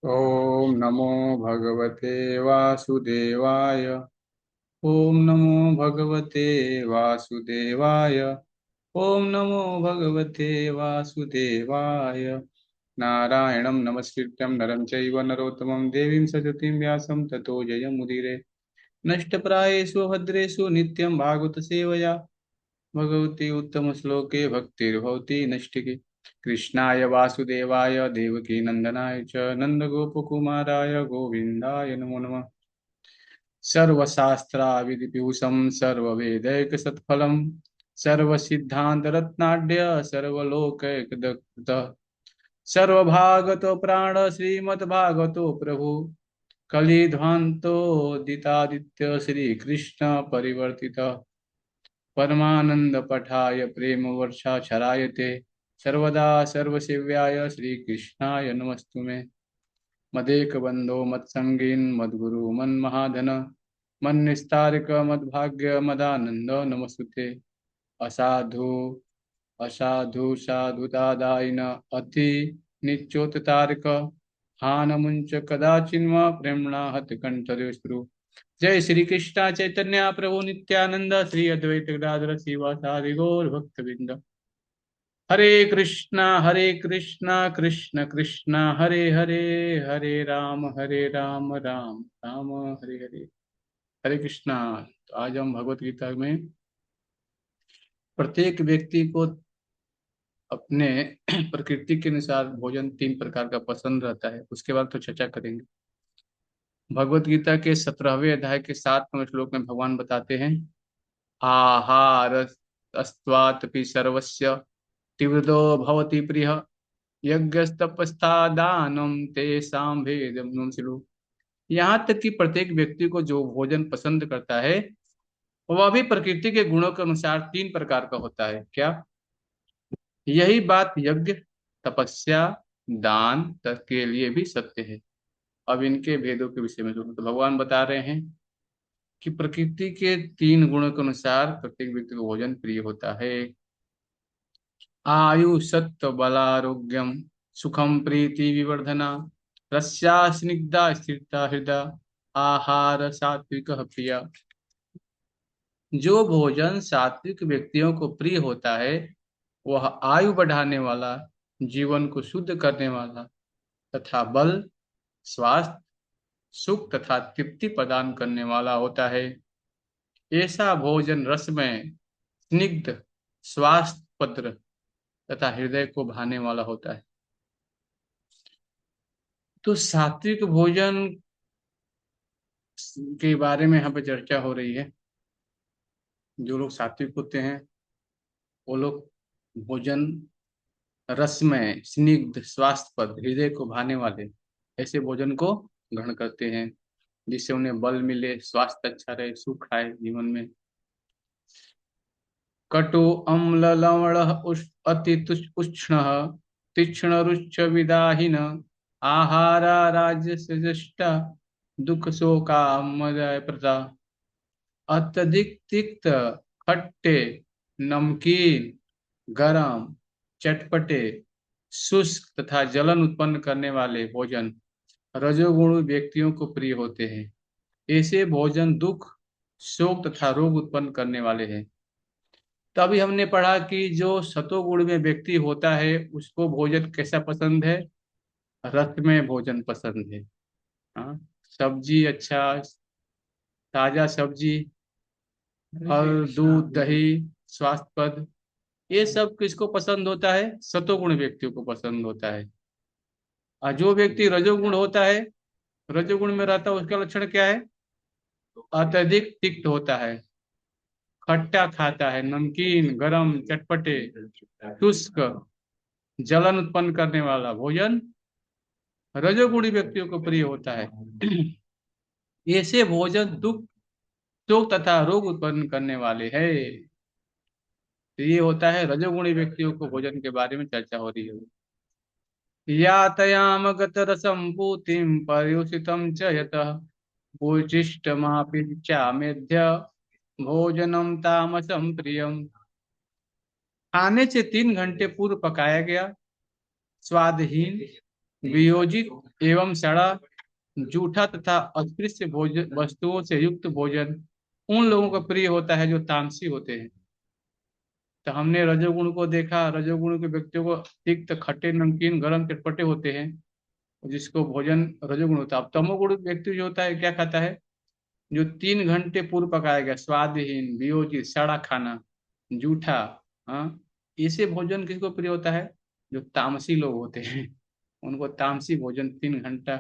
ओम नमो भगवते वासुदेवाय। ओम नमो भगवते वासुदेवाय। ओम नमो भगवते वासुदेवाय। नारायणं नमस्कृत्यं नरं चैव नरोत्तमं देवीं सजतीं व्यासं ततो जयमुदीरये। नष्टप्रायेषु भद्रेषु नित्यं भागवत सेवया भगवती उत्तम श्लोके भक्तिर्भवती नष्टिके। कृष्णाय वासुदेवाय देवकी नंदनाय च नंदगोपकुमाराय गोविन्दाय नमो नमः। सर्वशास्त्राविधिपूषं सर्ववेदैकसत्फलं सर्वसिद्धान्तरत्नाढ्य सर्वलोकैकदत्तः सर्वभागतो प्राण श्रीमद्भागवतो प्रभु कलिध्वान्तो दितादित्य श्रीकृष्ण परिवर्तितः परमानंद पठाय प्रेम वर्षा छरायते सर्वदा सर्वसेव्याय श्रीकृष्णाय नमस्तुमे। मदेक बंधो मत्संगीन मद्गुरु मन्महाधन मन्निस्तारिक मद्भाग्य मदानंद नमस्तुते। असाधु असाधु साधुदादायिन अति निच्योततारक हान मुंच कदाचिन्म प्रेमणा हत कंठदेशु। जय श्री कृष्ण चैतन्य प्रभु नित्यानंद श्री अद्वैत गदाधर श्रीवासादि गौर भक्तवृंद। हरे कृष्णा कृष्ण कृष्ण हरे हरे हरे राम राम राम हरे हरे। हरे कृष्णा। तो आज हम भगवत गीता में प्रत्येक व्यक्ति को अपने प्रकृति के अनुसार भोजन तीन प्रकार का पसंद रहता है, उसके बाद तो चर्चा करेंगे। भगवत गीता के 17वें अध्याय के 7वें श्लोक में भगवान बताते हैं, आहार अस्त्वात्पि सर्वस्य तीव्रदो भवति प्रिय यज्ञस्तपस्था दानम तेषां भेदम सिलु। यहाँ तक कि प्रत्येक व्यक्ति को जो भोजन पसंद करता है वह भी प्रकृति के गुणों के अनुसार तीन प्रकार का होता है। क्या यही बात यज्ञ, तपस्या, दान तक के लिए भी सत्य है। अब इनके भेदों के विषय में सुनो तो भगवान बता रहे हैं कि प्रकृति के तीन गुणों के अनुसार प्रत्येक व्यक्ति को भोजन प्रिय होता है। आयु सत्व बलारोग्यम सुखम प्रीति विवर्धना रस्या स्निग्धा स्थिरता हृदय आहार सात्विक प्रिय। जो भोजन सात्विक व्यक्तियों को प्रिय होता है वह आयु बढ़ाने वाला, जीवन को शुद्ध करने वाला तथा बल, स्वास्थ्य, सुख तथा तृप्ति प्रदान करने वाला होता है। ऐसा भोजन रसमय, स्निग्ध, स्वास्थ्यप्रद तथा हृदय को भाने वाला होता है। तो सात्विक भोजन के बारे में यहाँ पे चर्चा हो रही है। जो लोग सात्विक होते हैं वो लोग भोजन रसमय, स्निग्ध, स्वास्थ्यप्रद, हृदय को भाने वाले ऐसे भोजन को ग्रहण करते हैं जिससे उन्हें बल मिले, स्वास्थ्य अच्छा रहे, सुख आए जीवन में। कटु अम्ल लवण अति उष्ण तीक्ष्ण रुच्च विदाहीन आहारा राजस्य दुख शोकामय प्रदा। अत्यधिक तिक्त, खट्टे, नमकीन, गरम, चटपटे, शुष्क तथा जलन उत्पन्न करने वाले भोजन रजोगुण व्यक्तियों को प्रिय होते हैं। ऐसे भोजन दुख, शोक तथा रोग उत्पन्न करने वाले हैं। तभी हमने पढ़ा कि जो सतोगुण में व्यक्ति होता है उसको भोजन कैसा पसंद है, रस में भोजन पसंद है। हाँ, सब्जी अच्छा, ताजा सब्जी, फल, दूध, दही, स्वास्थ्यप्रद, ये सब किसको पसंद होता है, सतोगुण व्यक्तियों को पसंद होता है। और जो व्यक्ति रजोगुण होता है, रजोगुण में रहता है, उसका लक्षण क्या है, अत्यधिक तिक्त होता है, खट्टा खाता है, नमकीन, गरम, चटपटे, शुष्क, जलन उत्पन्न करने वाला भोजन रजोगुणी व्यक्तियों को प्रिय होता है। ऐसे भोजन दुख, शोक तथा रोग उत्पन्न करने वाले हैं। तो ये होता है रजोगुणी व्यक्तियों को भोजन के बारे में चर्चा हो रही है। यातयामगत रसं पूतिं पर्युषितं च यतः भोजिष्ठमापि चामेध्य भोजनम तामसम प्रियम। खाने से 3 घंटे पूर्व पकाया गया, स्वादहीन, वियोजित एवं सड़ा, जूठा तथा अस्पृश्य भोजन वस्तुओं से युक्त भोजन उन लोगों को प्रिय होता है जो तामसी होते हैं। तो हमने रजोगुण को देखा, रजोगुण के व्यक्तियों को तिक्त, खट्टे, नमकीन, गरम, चटपटे होते हैं, जिसको भोजन रजोगुण होता है। अब तमोगुण व्यक्ति जो होता है क्या खाता है? जो 3 घंटे पूर्व पकाया गया स्वादहीन, वियोजित, सड़ा खाना, जूठा, हाँ, ऐसे भोजन किसको प्रिय होता है? जो तामसी लोग होते हैं उनको तामसी भोजन, 3 घंटा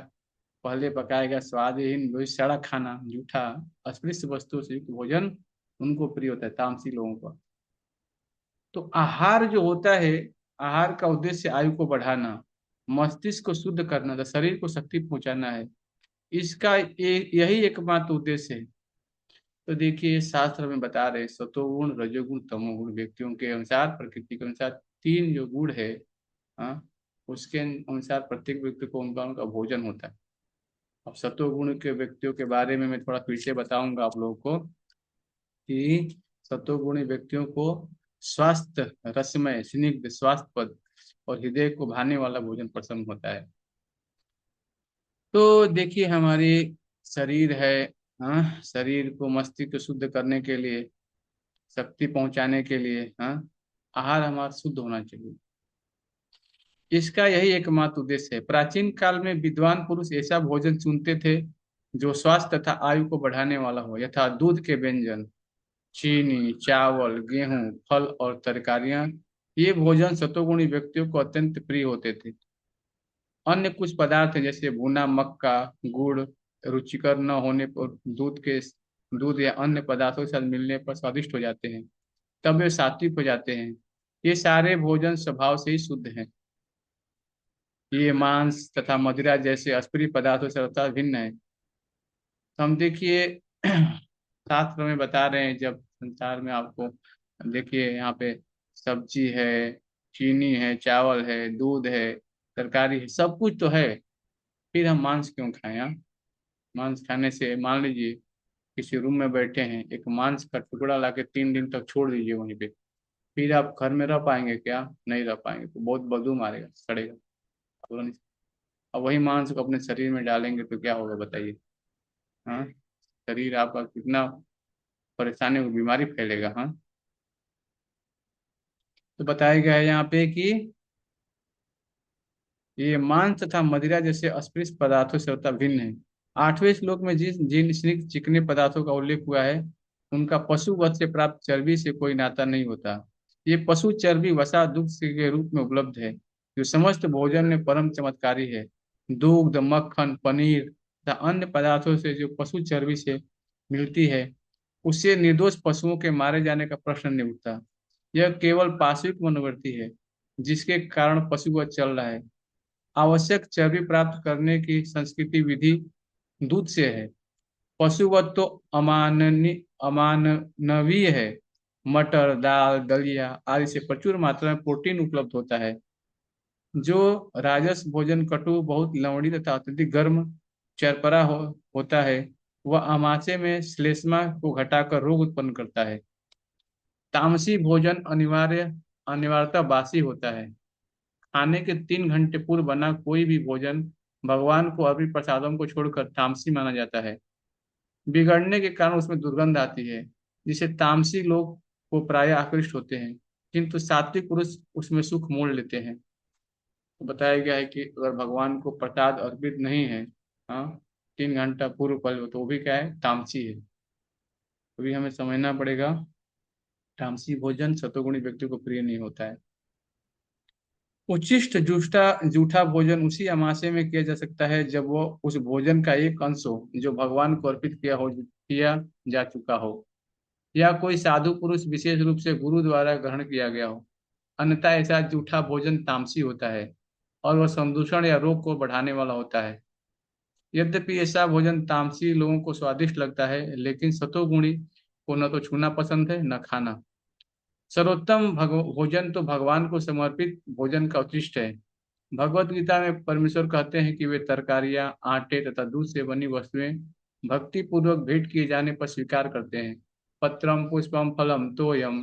पहले पकाया गया स्वादहीन, वही सड़ा खाना, जूठा, अस्पृश्य वस्तु से युक्त भोजन उनको प्रिय होता है, तामसी लोगों को। तो आहार जो होता है, आहार का उद्देश्य आयु को बढ़ाना, मस्तिष्क को शुद्ध करना, तो शरीर को शक्ति पहुंचाना है। इसका यही एकमात्र उद्देश्य है। तो देखिए शास्त्र में बता रहे सतोगुण, रजोगुण, तमोगुण व्यक्तियों के अनुसार, प्रकृति के अनुसार तीन जो गुण है, हाँ, उसके अनुसार प्रत्येक व्यक्ति को उनका उनका भोजन होता है। अब सतोगुण के व्यक्तियों के बारे में मैं थोड़ा फिर से बताऊंगा आप लोगों को कि सतोगुणी व्यक्तियों को स्वास्थ्य, रसमय, स्निग्ध, स्वास्थ्यप्रद और हृदय को भाने वाला भोजन पसंद होता है। तो देखिए हमारी शरीर है, हाँ, शरीर को, मस्तिष्क को शुद्ध करने के लिए, शक्ति पहुंचाने के लिए, हाँ, आहार हमारा शुद्ध होना चाहिए। इसका यही एकमात्र उद्देश्य है। प्राचीन काल में विद्वान पुरुष ऐसा भोजन चुनते थे जो स्वास्थ्य तथा आयु को बढ़ाने वाला हो, यथा दूध के व्यंजन, चीनी, चावल, गेहूं, फल और तरकारियां। ये भोजन सतोगुणी व्यक्तियों को अत्यंत प्रिय होते थे। अन्य कुछ पदार्थ हैं, जैसे भुना मक्का, गुड़, रुचिकर न होने पर दूध या अन्य पदार्थों के साथ मिलने पर स्वादिष्ट हो जाते हैं, तब वे सात्विक हो जाते हैं। ये सारे भोजन स्वभाव से ही शुद्ध हैं। ये मांस तथा मदिरा जैसे अस्परी पदार्थों से अर्थात भिन्न है। तो हम देखिए शास्त्र में बता रहे हैं, जब संसार में आपको देखिए यहाँ पे सब्जी है, चीनी है, चावल है, दूध है, तरकारी है, सब कुछ तो है, फिर हम मांस क्यों खाएं? हाँ? मांस खाने से, मान लीजिए किसी रूम में बैठे हैं, एक मांस का टुकड़ा लाके 3 दिन तक छोड़ दीजिए वहीं पे, फिर आप घर में रह पाएंगे क्या? नहीं रह पाएंगे, तो बहुत बदबू मारेगा, सड़ेगा। अब वही मांस को अपने शरीर में डालेंगे तो क्या होगा बताइए? हाँ, शरीर आपका कितना परेशानी होगी, बीमारी फैलेगा। हाँ, तो बताया गया है यहाँ पे कि ये मांस तथा मदिरा जैसे अस्पृश्य पदार्थों से होता भिन्न है। 8वें श्लोक में जिस जिन स्निग्ध चिकने पदार्थों का उल्लेख हुआ है, उनका पशु वध से प्राप्त चर्बी से कोई नाता नहीं होता। ये पशु चर्बी वसा दुग्ध के रूप में उपलब्ध है, जो समस्त भोजन में परम चमत्कारी है। दूध, मक्खन, पनीर तथा अन्य पदार्थों से जो पशु चर्बी से मिलती है, उससे निर्दोष पशुओं के मारे जाने का प्रश्न नहीं उठता। यह केवल पार्श्विक मनोवृत्ति है, जिसके कारण पशु वध चल रहा है। आवश्यक चर्बी प्राप्त करने की संस्कृति विधि दूध से है। पशुवध तो अमानवीय है। मटर, दाल, दलिया आदि से प्रचुर मात्रा में प्रोटीन उपलब्ध होता है। जो राजस भोजन कटु, बहुत लवणी तथा अत्यधिक गर्म, चरपरा होता है, वह आमाशय में श्लेष्मा को घटाकर रोग उत्पन्न करता है। तामसी भोजन अनिवार्यता बासी होता है। खाने के 3 घंटे पूर्व बना कोई भी भोजन भगवान को अर्पित प्रसादम को छोड़कर तामसी माना जाता है। बिगड़ने के कारण उसमें दुर्गंध आती है, जिसे तामसी लोग को प्रायः आकृष्ट होते हैं, किंतु सात्विक पुरुष उसमें सुख मोल लेते हैं। तो बताया गया है कि अगर भगवान को प्रसाद अर्पित नहीं है, हाँ, 3 घंटा पूर्व पहले, तो वो भी क्या है? तामसी है। तो भी हमें समझना पड़ेगा, तामसी भोजन सतोगुणी व्यक्ति को प्रिय नहीं होता है। उच्छिष्ट जूठा जूठा भोजन उसी अमाशय में किया जा सकता है जब वो उस भोजन का एक अंश हो जो भगवान को अर्पित किया जा चुका हो, या कोई साधु पुरुष विशेष रूप से गुरु द्वारा ग्रहण किया गया हो। अन्यथा ऐसा जूठा भोजन तामसी होता है और वह संदूषण या रोग को बढ़ाने वाला होता है। यद्यपि ऐसा भोजन तामसी लोगों को स्वादिष्ट लगता है, लेकिन सतोगुणी को न तो छूना पसंद है, न खाना। सर्वोत्तम भोजन तो भगवान को समर्पित भोजन का उत्कृष्ट है। भगवत गीता में परमेश्वर कहते हैं कि वे तरकारियां, आटे तथा दूध से बनी वस्तुएं भक्ति पूर्वक भेंट किए जाने पर स्वीकार करते हैं। पत्रम, पुष्पम, फलम, तोयम।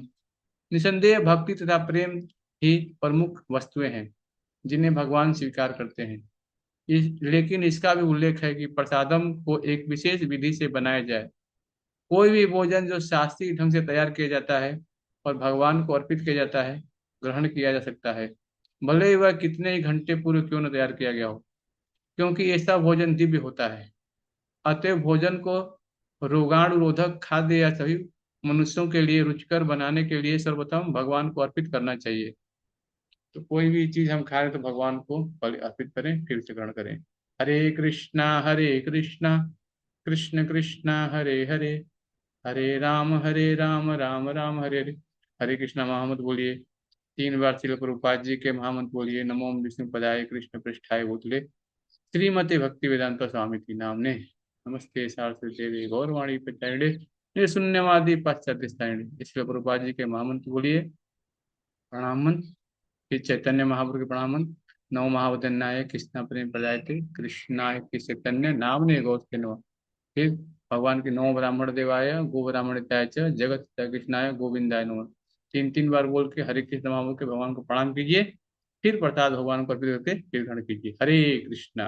निसंदेह भक्ति तथा प्रेम ही प्रमुख वस्तुएं हैं जिन्हें भगवान स्वीकार करते हैं। लेकिन इसका भी उल्लेख है कि प्रसादम को एक विशेष विधि से बनाया जाए। कोई भी भोजन जो शास्त्रीय ढंग से तैयार किया जाता है और भगवान को अर्पित किया जाता है, ग्रहण किया जा सकता है, भले ही वह कितने ही घंटे पूर्व क्यों न तैयार किया गया हो, क्योंकि ऐसा भोजन दिव्य होता है। अतएव भोजन को रोगाणुरोधक खाद्य या सभी मनुष्यों के लिए रुचिकर बनाने के लिए सर्वप्रथम भगवान को अर्पित करना चाहिए। तो कोई भी चीज हम खा रहे तो भगवान को पहले अर्पित करें, फिर से ग्रहण करें। हरे कृष्णा कृष्ण कृष्ण हरे हरे, हरे राम राम राम हरे हरे। हरे कृष्णा महामंत्र बोलिए 3 बार। शिल प्रभुपाद जी के महामंत्र बोलिए नमो विष्णु पदाय कृष्ण पृष्ठाय भूतले श्रीमते भक्ति वेदांत स्वामी की नामने। नमस्ते सारस्वती देवी गौरवाणी प्रचारिणे निर्शून्यवादी पाश्चात्य स्थायिणे। इसलिए प्रभुपाद जी के महामंत्र बोलिए प्रणाम मंत्र। फिर चैतन्य महाप्रभु के प्रणाम मंत्र। नौ महावदन्याय कृष्णा प्रेम प्रजायते कृष्णाय के चैतन्य नामने गौर नमः। फिर भगवान के नौ ब्राह्मण देवाय गो ब्राह्मणिताय च जगत कृष्णाय गोविंदाय नमः। 3 3 बार बोल के हरे कृष्ण महामंत्र के भगवान को प्रणाम कीजिए। फिर प्रसाद भगवान को अर्पित करके फिर ग्रहण कीजिए। हरे कृष्णा।